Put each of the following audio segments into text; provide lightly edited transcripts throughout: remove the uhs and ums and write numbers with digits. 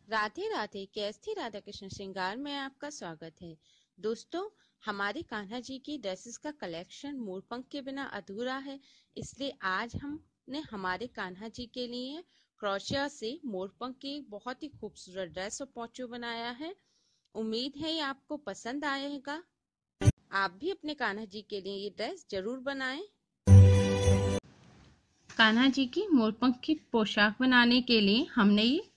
राधे राधे। कैस्थी राधा कृष्ण श्रृंगार में आपका स्वागत है। दोस्तों, हमारे कान्हा जी की ड्रेसेस का कलेक्शन मोरपंख के बिना अधूरा है, इसलिए आज हमने हमारे कान्हा जी के लिए क्रोशिया से मोरपंख की बहुत ही खूबसूरत ड्रेस और पोंचो बनाया है। उम्मीद है ये आपको पसंद आएगा। आप भी अपने कान्हा जी के लिए ये ड्रेस जरूर बनाएं। कान्हा जी की मोरपंख की पोशाक बनाने के लिए हमने ये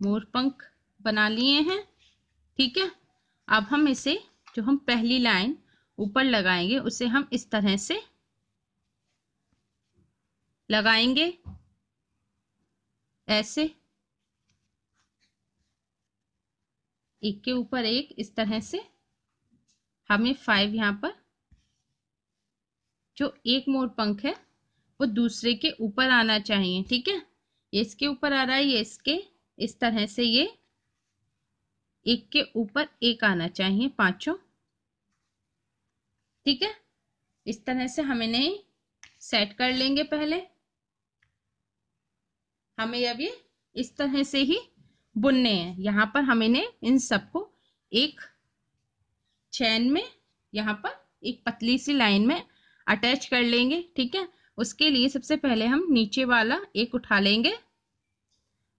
मोरपंख बना लिए हैं। ठीक है, अब हम इसे जो हम पहली लाइन ऊपर लगाएंगे उसे हम इस तरह से लगाएंगे, ऐसे एक के ऊपर एक इस तरह से। हमें 5 यहाँ पर जो एक मोरपंख है वो दूसरे के ऊपर आना चाहिए। ठीक है, ये इसके ऊपर आ रहा है, ये इसके, इस तरह से ये एक के ऊपर एक आना चाहिए पांचों। ठीक है, इस तरह से हम इन्हें सेट कर लेंगे। पहले हमें अब ये इस तरह से ही बुनने हैं। यहाँ पर हम इन्हें इन सबको एक चैन में, यहाँ पर एक पतली सी लाइन में अटैच कर लेंगे। ठीक है, उसके लिए सबसे पहले हम नीचे वाला एक उठा लेंगे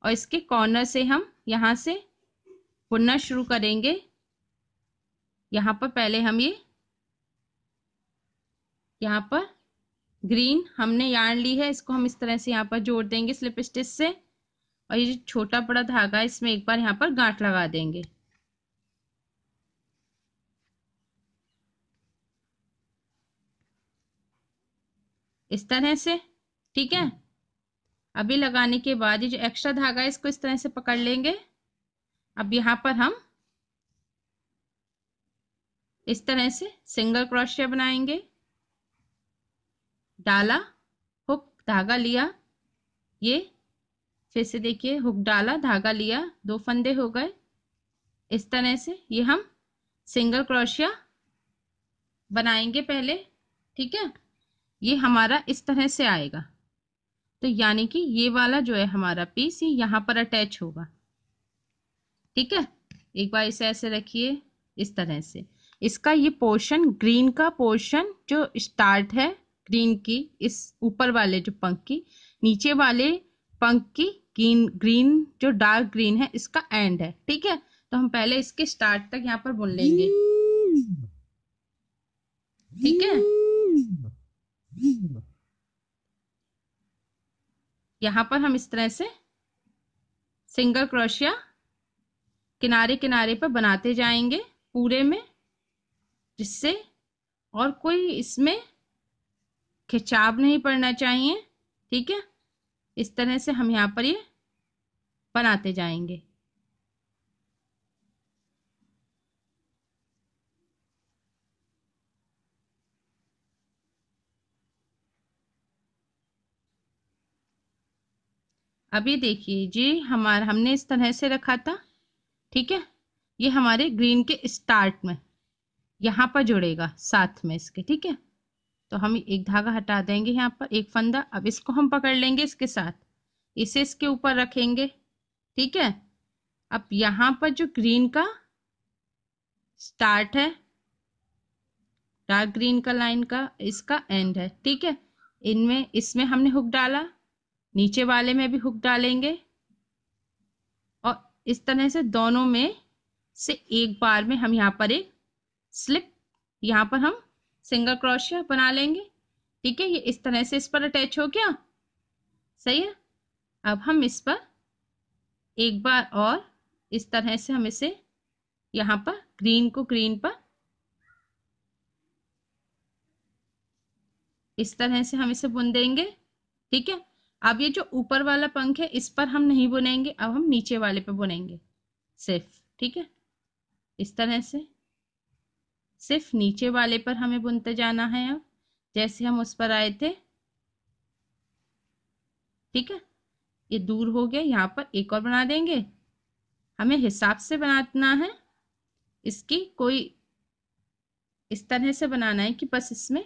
और इसके कॉर्नर से हम यहाँ से बुनना शुरू करेंगे। यहाँ पर पहले हम ये यहाँ पर ग्रीन हमने यार्न ली है, इसको हम इस तरह से यहाँ पर जोड़ देंगे स्लिप स्टिच से, और ये जो छोटा बड़ा धागा है इसमें एक बार यहाँ पर गांठ लगा देंगे। इस तरह से। ठीक है, अभी लगाने के बाद ये जो एक्स्ट्रा धागा है इसको इस तरह से पकड़ लेंगे। अब यहाँ पर हम इस तरह से सिंगल क्रोशिया बनाएंगे। डाला, हुक, धागा लिया, ये फिर से देखिए हुक डाला, धागा लिया, 2 फंदे हो गए। इस तरह से ये हम सिंगल क्रोशिया बनाएंगे पहले। ठीक है, ये हमारा इस तरह से आएगा, तो यानी कि ये वाला जो है हमारा पीस ये यहाँ पर अटैच होगा। ठीक है, एक बार इसे ऐसे रखिए इस तरह से। इसका ये पोर्शन, ग्रीन का पोर्शन जो स्टार्ट है ग्रीन की, इस ऊपर वाले जो पंख की, नीचे वाले पंख की ग्रीन जो डार्क ग्रीन है इसका एंड है। ठीक है, तो हम पहले इसके स्टार्ट तक यहाँ पर बुन लेंगे। ठीक है, यहाँ पर हम इस तरह से सिंगल क्रोशिया किनारे किनारे पर बनाते जाएंगे पूरे में, जिससे और कोई इसमें खिंचाव नहीं पड़ना चाहिए। ठीक है, इस तरह से हम यहाँ पर ये बनाते जाएंगे। अभी देखिए जी, हमने इस तरह से रखा था। ठीक है, ये हमारे ग्रीन के स्टार्ट में यहाँ पर जुड़ेगा साथ में इसके। ठीक है, तो हम एक धागा हटा देंगे यहाँ पर, एक फंदा। अब इसको हम पकड़ लेंगे इसके साथ, इसे इसके ऊपर रखेंगे। ठीक है, अब यहाँ पर जो ग्रीन का स्टार्ट है, डार्क ग्रीन का लाइन का, इसका एंड है। ठीक है, इनमें इसमें हमने हुक डाला, नीचे वाले में भी हुक डालेंगे, और इस तरह से दोनों में से एक बार में हम यहाँ पर एक स्लिप, यहाँ पर हम सिंगल क्रोशिया बना लेंगे। ठीक है, ये इस तरह से इस पर अटैच हो गया। सही है, अब हम इस पर एक बार और इस तरह से हम इसे यहाँ पर ग्रीन को ग्रीन पर इस तरह से हम इसे बुन देंगे। ठीक है, अब ये जो ऊपर वाला पंख है इस पर हम नहीं बुनेंगे, अब हम नीचे वाले पे बुनेंगे सिर्फ। ठीक है, इस तरह से सिर्फ नीचे वाले पर हमें बुनते जाना है, अब जैसे हम उस पर आए थे। ठीक है, ये दूर हो गया, यहाँ पर एक और बना देंगे। हमें हिसाब से बनाना है, इसकी कोई इस तरह से बनाना है कि बस इसमें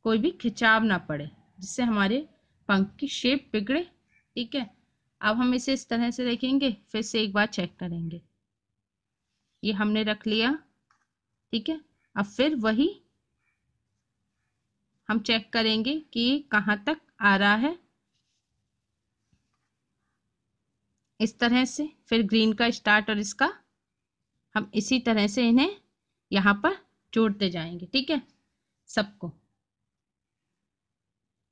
कोई भी खिंचाव ना पड़े, जिससे हमारे पंख की शेप बिगड़े। ठीक है, अब हम इसे इस तरह से देखेंगे, फिर से एक बार चेक करेंगे। ये हमने रख लिया, ठीक है। अब फिर वही हम चेक करेंगे कि कहाँ तक आ रहा है, इस तरह से। फिर ग्रीन का स्टार्ट और इसका हम इसी तरह से इन्हें यहाँ पर जोड़ते जाएंगे, ठीक है। सबको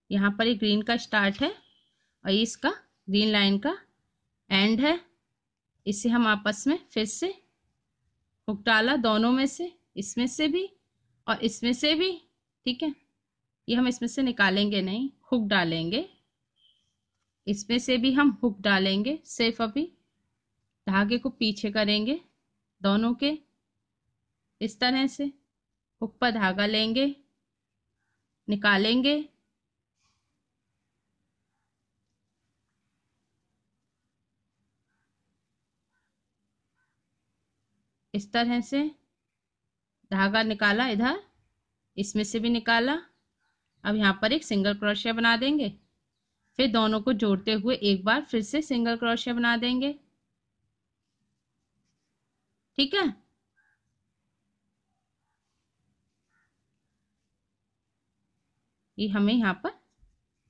यहाँ पर एक ग्रीन का स्टार्ट है और ये इसका ग्रीन लाइन का एंड है। इसे हम आपस में फिर से हुक डाला, दोनों में से, इसमें से भी और इसमें से भी, ठीक है। ये हम इसमें से निकालेंगे नहीं, हुक डालेंगे। इसमें से भी हम हुक डालेंगे, सिर्फ अभी धागे को पीछे करेंगे दोनों के, इस तरह से। हुक पर धागा लेंगे, निकालेंगे, इस तरह से धागा निकाला इधर, इसमें से भी निकाला। अब यहाँ पर एक सिंगल क्रोशिया बना देंगे, फिर दोनों को जोड़ते हुए एक बार फिर से सिंगल क्रोशिया बना देंगे, ठीक है। ये हमें यहाँ पर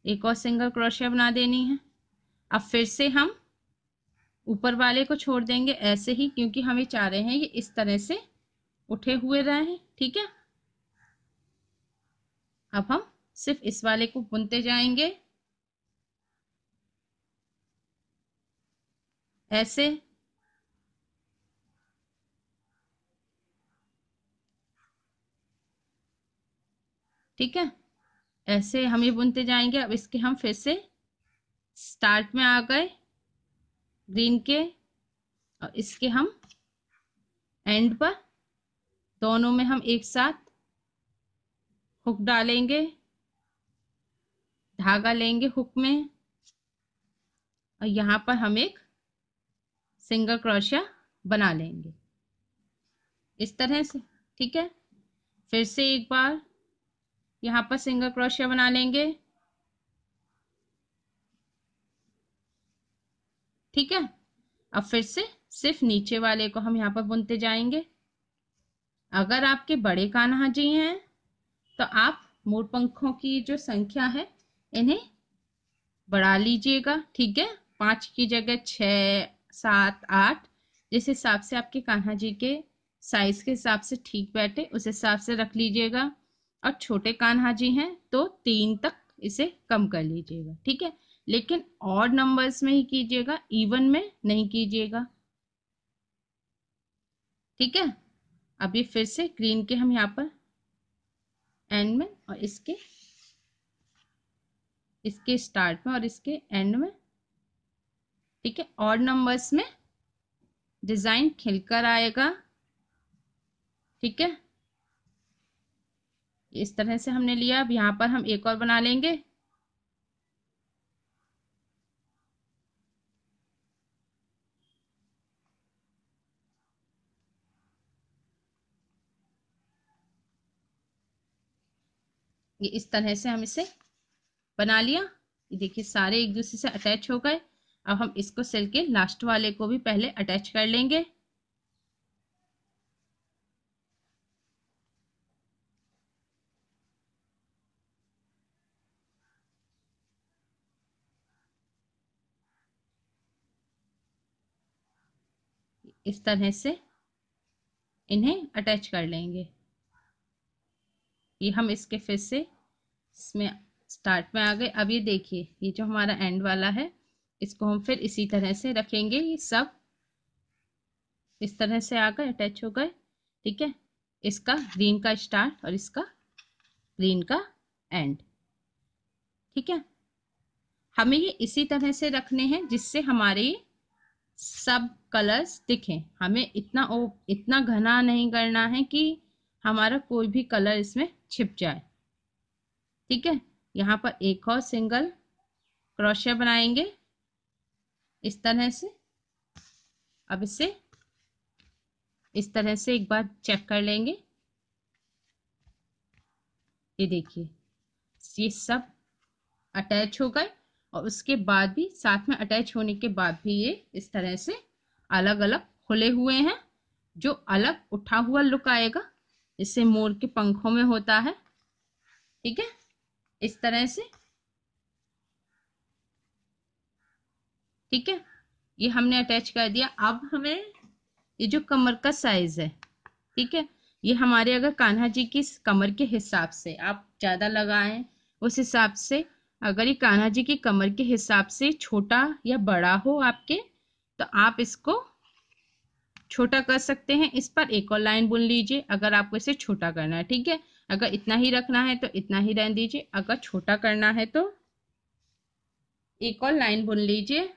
एक और सिंगल क्रोशिया बना देनी है। अब फिर से हम ऊपर वाले को छोड़ देंगे ऐसे ही, क्योंकि हमें चाह रहे हैं ये इस तरह से उठे हुए रहे, ठीक है। अब हम सिर्फ इस वाले को बुनते जाएंगे ऐसे, ठीक है। ऐसे हम ये बुनते जाएंगे। अब इसके हम फिर से स्टार्ट में आ गए ग्रीन के, और इसके हम एंड पर दोनों में हम एक साथ हुक डालेंगे, धागा लेंगे हुक में, और यहाँ पर हम एक सिंगल क्रोशिया बना लेंगे इस तरह से, ठीक है। फिर से एक बार यहाँ पर सिंगल क्रोशिया बना लेंगे, ठीक है। अब फिर से सिर्फ नीचे वाले को हम यहाँ पर बुनते जाएंगे। अगर आपके बड़े कान्हा जी हैं तो आप मोर पंखों की जो संख्या है इन्हें बढ़ा लीजिएगा, ठीक है। 5 की जगह 6, 7, 8, जिस हिसाब से आपके कान्हा जी के साइज के हिसाब से ठीक बैठे उस हिसाब से रख लीजिएगा। और छोटे कान्हा जी हैं तो 3 तक इसे कम कर लीजिएगा, ठीक है। लेकिन ऑड नंबर्स में ही कीजिएगा, इवन में नहीं कीजिएगा, ठीक है। अभी फिर से ग्रीन के हम यहाँ पर एंड में और इसके स्टार्ट में और इसके एंड में, ठीक है। ऑड नंबर्स में डिजाइन खिलकर आएगा, ठीक है। इस तरह से हमने लिया। अब यहाँ पर हम एक और बना लेंगे, ये इस तरह से हम इसे बना लिया। ये देखिए सारे एक दूसरे से अटैच हो गए। अब हम इसको सिल के लास्ट वाले को भी पहले अटैच कर लेंगे, इस तरह से इन्हें अटैच कर लेंगे। ये हम इसके फिर से इसमें स्टार्ट में आ गए। अब ये देखिए ये जो हमारा एंड वाला है इसको हम फिर इसी तरह से रखेंगे। ये सब इस तरह से आ गए, अटैच हो गए, ठीक है। इसका ग्रीन का स्टार्ट और इसका ग्रीन का एंड, ठीक है। हमें ये इसी तरह से रखने हैं जिससे हमारे सब कलर्स दिखें। हमें इतना घना नहीं करना है कि हमारा कोई भी कलर इसमें छिप जाए, ठीक है। यहाँ पर एक और सिंगल क्रोशिया बनाएंगे इस तरह से। अब इसे इस तरह से एक बार चेक कर लेंगे। ये देखिए ये सब अटैच हो गए और उसके बाद भी साथ में अटैच होने के बाद भी ये इस तरह से अलग अलग खुले हुए हैं, जो अलग उठा हुआ लुक आएगा, इससे मोर के पंखों में होता है। ठीक है, इस तरह से। ठीक है, ये हमने अटैच कर दिया। अब हमें ये जो कमर का साइज है, ठीक है, ये हमारे अगर कान्हा जी की कमर के हिसाब से आप ज्यादा लगाएं, उस हिसाब से, अगर ये कान्हा जी की कमर के हिसाब से छोटा या बड़ा हो आपके, तो आप इसको छोटा कर सकते हैं। इस पर एक और लाइन बुन लीजिए अगर आपको इसे छोटा करना है। ठीक है, अगर इतना ही रखना है तो इतना ही रहने दीजिए, अगर छोटा करना है तो एक और लाइन बुन लीजिए